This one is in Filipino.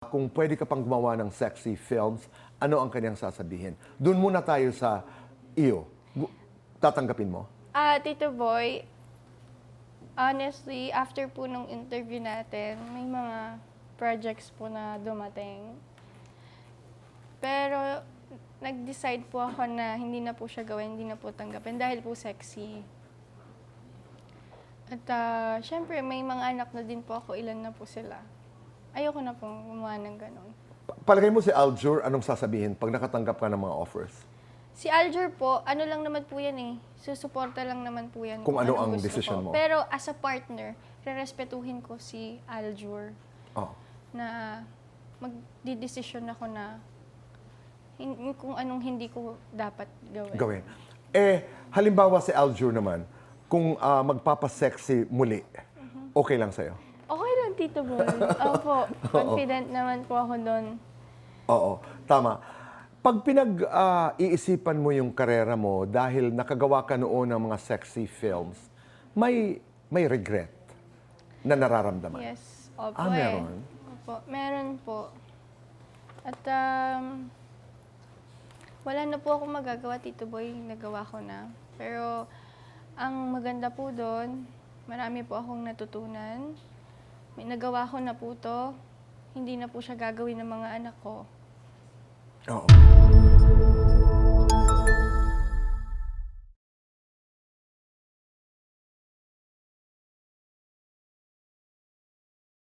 Kung pwede ka pang gumawa ng sexy films, ano ang kanyang sasabihin? Doon muna tayo sa iyo. Tatanggapin mo? Tito Boy, honestly, after po nung interview natin, may mga projects po na dumating. Pero nag-decide po ako na hindi na po siya gawin, hindi na po tanggapin dahil po sexy. At syempre, may mga anak na din po ako, ilan na po sila. Ayoko na pong gumawa ng ganon. Palagay mo si Aljur, anong sasabihin pag nakatanggap ka ng mga offers? Si Aljur po, ano lang naman po yan eh. Susuporta lang naman po yan. Kung ano anong ang gusto desisyon mo. ko. Pero as a partner, rerespetuhin ko si Aljur Oh. na magdidesisyon ako na kung anong hindi ko dapat gawin. Gawin. Halimbawa si Aljur naman, kung magpapasexy muli, okay lang sa'yo? Okay lang, Tito Boy. Opo, confident naman po ako doon. Oo, tama. Pag pinag-iisipan mo yung karera mo dahil nakagawa ka noon ng mga sexy films, may regret na nararamdaman? Yes, opo meron? Opo, meron po. At wala na po akong magagawa, Tito Boy. Nagawa ko na. Pero ang maganda po doon, marami po akong natutunan. May nagawa ko na po to. Hindi na po siya gagawin ng mga anak ko. Oo.